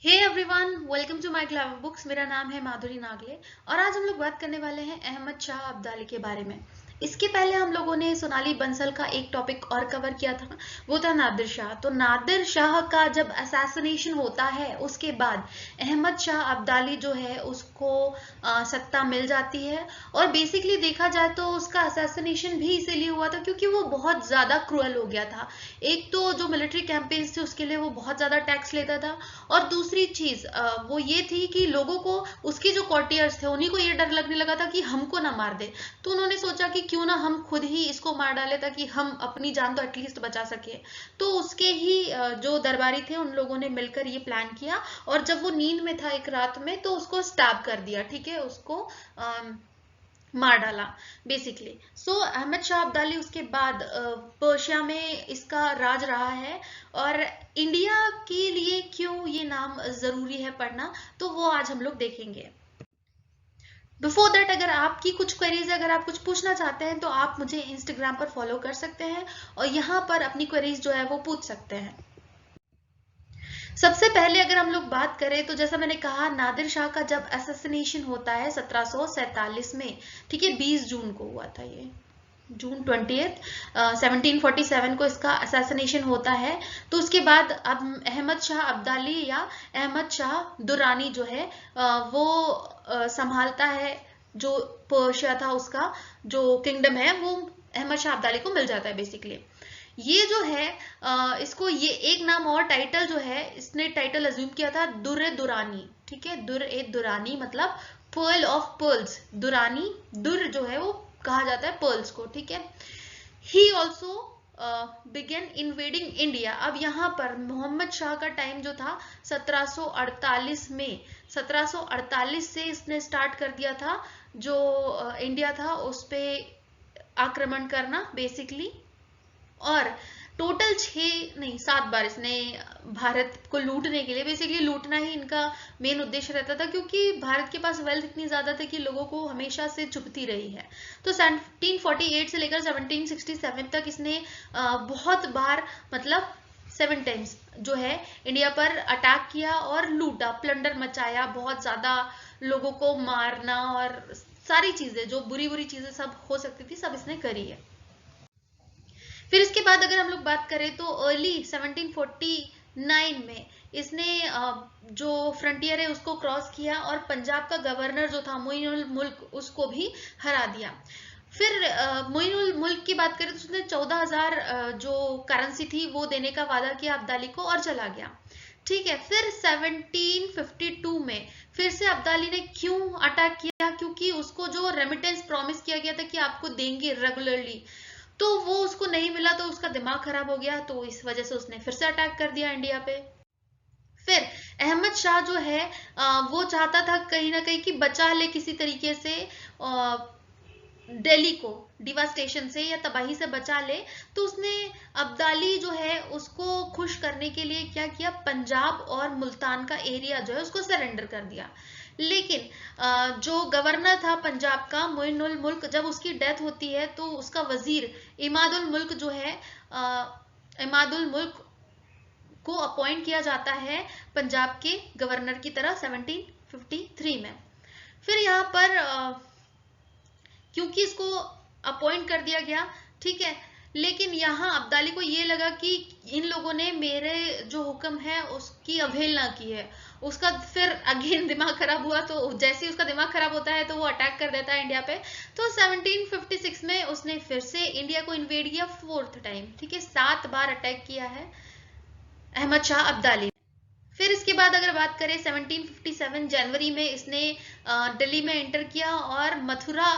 Hey everyone, welcome to my Clover Books. मेरा नाम है माधुरी नागले और आज हम लोग बात करने वाले हैं अहमद शाह अब्दाली के बारे में। इसके पहले हम लोगों ने सोनाली बंसल का एक टॉपिक और कवर किया था, वो था नादिर शाह। तो नादिर शाह का जब असैसिनेशन होता है उसके बाद अहमद शाह अब्दाली जो है उसको सत्ता मिल जाती है। और बेसिकली देखा जाए तो उसका असैसिनेशन भी इसीलिए हुआ था क्योंकि वो बहुत ज़्यादा क्रूअल हो गया था। एक तो जो मिलिट्री कैंपेन्स थे उसके लिए वो बहुत ज़्यादा टैक्स लेता था, और दूसरी चीज वो ये थी कि लोगों को, उसके जो कॉर्टियर्स थे उन्हीं को ये डर लगने लगा था कि हमको ना मार दे। तो उन्होंने सोचा कि क्यों ना हम खुद ही इसको मार डाले ताकि हम अपनी जान तो एटलीस्ट बचा सके। तो उसके ही जो दरबारी थे उन लोगों ने मिलकर ये प्लान किया, और जब वो नींद में था एक रात में तो उसको स्टैब कर दिया, ठीक है, उसको मार डाला बेसिकली। सो अहमद शाह अब्दाली उसके बाद पर्शिया में इसका राज रहा है। और इंडिया के लिए क्यों ये नाम जरूरी है पढ़ना, तो वो आज हम लोग देखेंगे। बिफोर दैट, अगर आपकी कुछ क्वेरीज, अगर आप कुछ पूछना चाहते हैं तो आप मुझे इंस्टाग्राम पर फॉलो कर सकते हैं और यहाँ पर अपनी क्वेरीज जो है वो पूछ सकते हैं। सबसे पहले अगर हम लोग बात करें तो जैसा मैंने कहा, नादिर शाह का जब असैसिनेशन होता है 1747 में, ठीक है, 20 जून को हुआ था ये, जून 20th 1747 को इसका असैसिनेशन होता है। तो उसके बाद अब अहमद शाह अब्दाली या अहमद शाह दुरानी जो है वो संभालता है। जो पर्शिया था उसका जो किंगडम है वो अहमद शाह अब्दाली को मिल जाता है बेसिकली। ये जो है इसको ये एक नाम और टाइटल जो है इसने टाइटल अज्यूम किया था, दुर ए दुरानी, ठीक है, दुर ए दुरानी मतलब पर्ल ऑफ पर्ल्स। दुरानी, दुर जो है वो कहा जाता है पर्ल्स को, ठीक है। He also began invading India. अब यहाँ पर मोहम्मद शाह का टाइम जो था 1748 में, 1748 से इसने स्टार्ट कर दिया था जो इंडिया था उस पे आक्रमण करना बेसिकली। और टोटल 6 नहीं 7 बार इसने भारत को लूटने के लिए, बेसिकली लूटना ही इनका मेन उद्देश्य रहता था क्योंकि भारत के पास वेल्थ इतनी ज्यादा थी कि लोगों को हमेशा से चुभती रही है। तो 1748 से लेकर 1767 तक इसने बहुत बार, मतलब 7 टाइम्स जो है इंडिया पर अटैक किया और लूटा, प्लंडर मचाया, बहुत ज्यादा लोगों को मारना और सारी चीजें जो बुरी बुरी चीजें सब हो सकती थी सब इसने करी है। फिर इसके बाद अगर हम लोग बात करें तो अर्ली 1749 में इसने जो फ्रंटियर है उसको क्रॉस किया और पंजाब का गवर्नर जो था मोइनुल मुल्क उसको भी हरा दिया। फिर मोइनुल मुल्क की बात करें तो उसने 14,000 जो करेंसी थी वो देने का वादा किया अब्दाली को और चला गया, ठीक है। फिर 1752 में फिर से अब्दाली ने क्यों अटैक किया, क्योंकि उसको जो रेमिटेंस प्रॉमिस किया गया था कि आपको देंगे रेगुलरली, तो वो उसको नहीं मिला, तो उसका दिमाग खराब हो गया, तो इस वजह से उसने फिर से अटैक कर दिया इंडिया पे। फिर अहमद शाह जो है वो चाहता था कहीं ना कहीं कि बचा ले किसी तरीके से दिल्ली को डिवास्टेशन से या तबाही से बचा ले। तो उसने अब्दाली जो है उसको खुश करने के लिए क्या किया, पंजाब और मुल्तान का एरिया जो है उसको सरेंडर कर दिया। लेकिन जो गवर्नर था पंजाब का मोइनुल मुल्क, जब उसकी डेथ होती है तो उसका वजीर इमादुल मुल्क जो है इमादुल मुल्क को अपॉइंट किया जाता है पंजाब के गवर्नर की तरह 1753 में। फिर यहाँ पर क्योंकि इसको अपॉइंट कर दिया गया, ठीक है, लेकिन यहाँ अब्दाली को ये लगा कि इन लोगों ने मेरे जो हुक्म है उसकी अवहेलना की है। उसका फिर अगेन दिमाग खराब हुआ, तो जैसे ही उसका दिमाग खराब होता है तो वो अटैक कर देता है इंडिया पे। तो 1756 में उसने फिर से इंडिया को इन्वेड किया, 4th टाइम, ठीक है, 7 बार अटैक किया है अहमद शाह अब्दाली। फिर इसके बाद अगर बात करें 1757 जनवरी में इसने दिल्ली में एंटर किया और मथुरा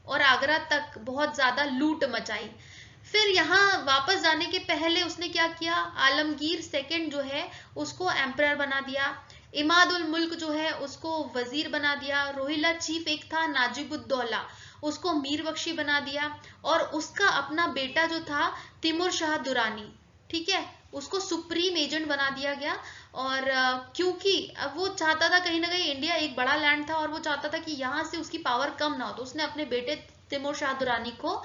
और आगरा तक बहुत ज्यादा लूट मचाई। फिर यहाँ वापस जाने के पहले उसने क्या किया, आलमगीर सेकंड जो है उसको एम्परर बना दिया, इमाद उल मुल्क जो है उसको वजीर बना दिया, रोहिला चीफ एक था नाजिबुद्दौला उसको मीर बख्शी बना दिया, और उसका अपना बेटा जो था तिमुर शाह दुरानी, ठीक है, उसको सुप्रीम एजेंट बना दिया गया। और क्योंकि अब वो चाहता था कहीं ना कहीं, इंडिया एक बड़ा लैंड था और वो चाहता था कि यहाँ से उसकी पावर कम ना हो, तो उसने अपने बेटे तिमोर शाह दुरानी को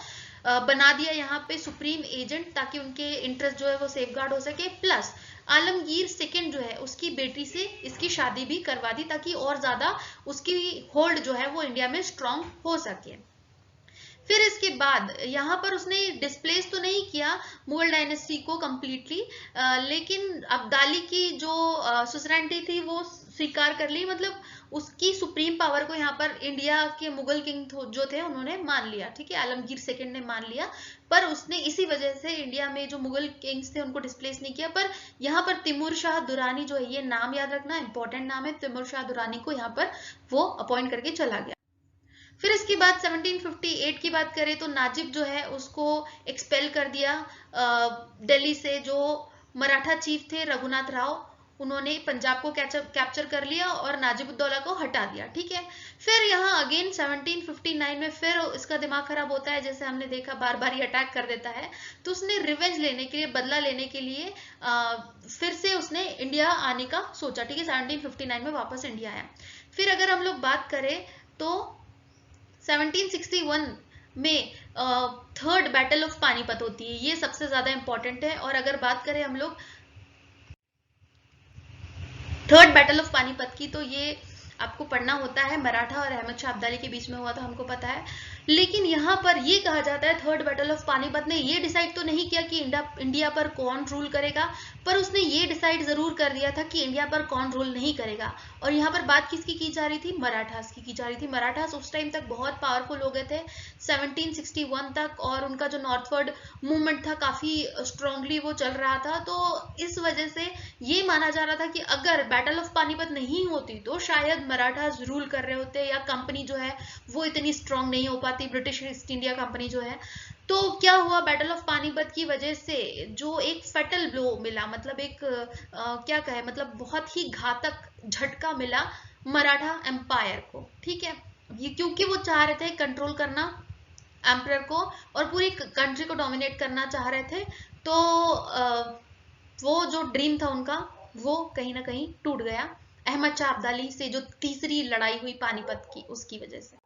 बना दिया यहाँ पे सुप्रीम एजेंट ताकि उनके इंटरेस्ट जो है वो सेफ गार्ड हो सके। प्लस आलमगीर सेकंड जो है उसकी बेटी से इसकी शादी भी करवा दी, ताकि और ज्यादा उसकी होल्ड जो है वो इंडिया में स्ट्रांग हो सके। फिर इसके बाद यहाँ पर उसने डिस्प्लेस तो नहीं किया मुगल डायनेस्टी को कंप्लीटली, लेकिन अब्दाली की जो सुसरेंटी थी वो स्वीकार कर ली, मतलब उसकी सुप्रीम पावर को यहाँ पर इंडिया के मुगल किंग जो थे उन्होंने मान लिया, ठीक है, आलमगीर सेकंड ने मान लिया। पर उसने इसी वजह से इंडिया में जो मुगल किंग्स थे उनको डिस्प्लेस नहीं किया। पर यहाँ पर तिमूर शाह दुरानी जो है, ये नाम याद रखना, इंपॉर्टेंट नाम है, तिमूर शाह दुरानी को यहाँ पर वो अपॉइंट करके चला गया। फिर इसके बाद 1758 की बात करें तो नाजिब जो है उसको एक्सपेल कर दिया दिल्ली से। जो मराठा चीफ थे रघुनाथ राव, उन्होंने पंजाब को कैप्चर कर लिया और नाजिबुद्दौला को हटा दिया, ठीक है। फिर यहाँ अगेन 1759 में फिर इसका दिमाग खराब होता है, जैसे हमने देखा बार बार ही अटैक कर देता है, तो उसने रिवेंज लेने के लिए, बदला लेने के लिए फिर से उसने इंडिया आने का सोचा, ठीक है। 1759 में वापस इंडिया आया। फिर अगर हम लोग बात करें तो 1761 में थर्ड बैटल ऑफ पानीपत होती है, ये सबसे ज्यादा इंपॉर्टेंट है। और अगर बात करें हम लोग थर्ड बैटल ऑफ पानीपत की, तो ये आपको पढ़ना होता है, मराठा और अहमद शाह अब्दाली के बीच में हुआ था, हमको पता है। लेकिन यहाँ पर ये कहा जाता है थर्ड बैटल ऑफ पानीपत ने ये डिसाइड तो नहीं किया कि इंडिया पर कौन रूल करेगा, पर उसने ये डिसाइड जरूर कर दिया था कि इंडिया पर कौन रूल नहीं करेगा। और यहाँ पर बात किसकी की जा रही थी? मराठास की जा रही थी। मराठास उस टाइम तक बहुत पावरफुल हो गए थे 1761 तक, और उनका जो नॉर्थवर्ड मूवमेंट था काफी स्ट्रांगली वो चल रहा था। तो इस वजह से ये माना जा रहा था कि अगर बैटल ऑफ पानीपत नहीं होती तो शायद मराठास रूल कर रहे होते, या कंपनी जो है वो इतनी स्ट्रांग नहीं हो पाती, ब्रिटिश ईस्ट इंडिया कंपनी जो है। तो क्या हुआ, बैटल ऑफ पानीपत की वजह से जो एक फेटल ब्लो मिला, मतलब एक क्या कहे, मतलब बहुत ही घातक झटका मिला मराठा एम्पायर को, ठीक है। ये क्योंकि वो चाह रहे थे कंट्रोल करना एम्परर को और पूरी कंट्री को डोमिनेट करना चाह रहे थे, तो वो जो ड्रीम था उनका वो कहीं ना कहीं टूट गया अहमद शाह अब्दाली से जो तीसरी लड़ाई हुई पानीपत की, उसकी वजह से।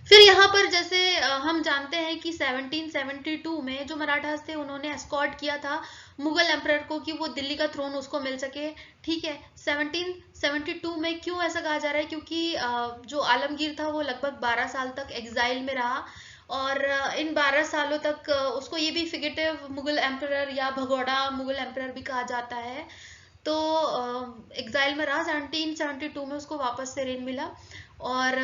फिर यहाँ पर जैसे हम जानते हैं कि 1772 में जो मराठास थे उन्होंने एस्कॉर्ट किया था मुगल एम्परर को कि वो दिल्ली का थ्रोन उसको मिल सके, ठीक है। 1772 में क्यों ऐसा कहा जा रहा है? क्योंकि जो आलमगीर था वो लगभग 12 साल तक एग्जाइल में रहा, और इन 12 सालों तक उसको ये भी फिगेटिव मुगल एम्परर या भगोड़ा मुगल एम्परर भी कहा जाता है, तो एग्जाइल में रहा। 1772 में उसको वापस से रेन मिला, और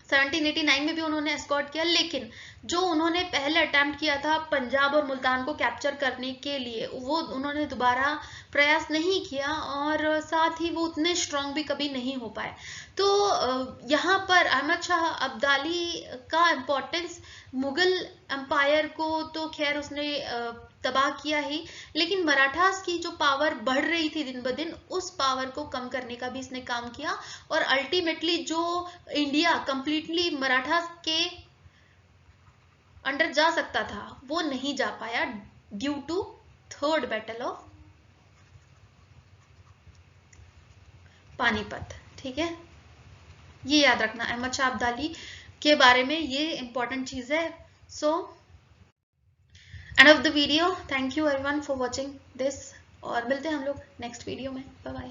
1789 में भी उन्होंने एस्कॉर्ट किया। लेकिन जो उन्होंने पहले अटेम्प्ट किया था पंजाब और मुल्तान को कैप्चर करने के लिए, वो उन्होंने दोबारा प्रयास नहीं किया, और साथ ही वो उतने स्ट्रांग भी कभी नहीं हो पाए। तो यहाँ पर अहमद शाह अब्दाली का इम्पोर्टेंस मुगल एम्पायर को तो खैर उसने तबाह किया ही, लेकिन मराठास की जो पावर बढ़ रही थी दिन ब दिन, उस पावर को कम करने का भी इसने काम किया, और अल्टीमेटली जो इंडिया कंप्लीटली मराठास के अंडर जा सकता था वो नहीं जा पाया due to third battle of Panipat, ठीक है। ये याद रखना अहमद शाह अब्दाली के बारे में, ये इंपॉर्टेंट चीज है। So end of the video, thank you everyone for watching this, और मिलते हैं हम लोग नेक्स्ट वीडियो में। Bye bye.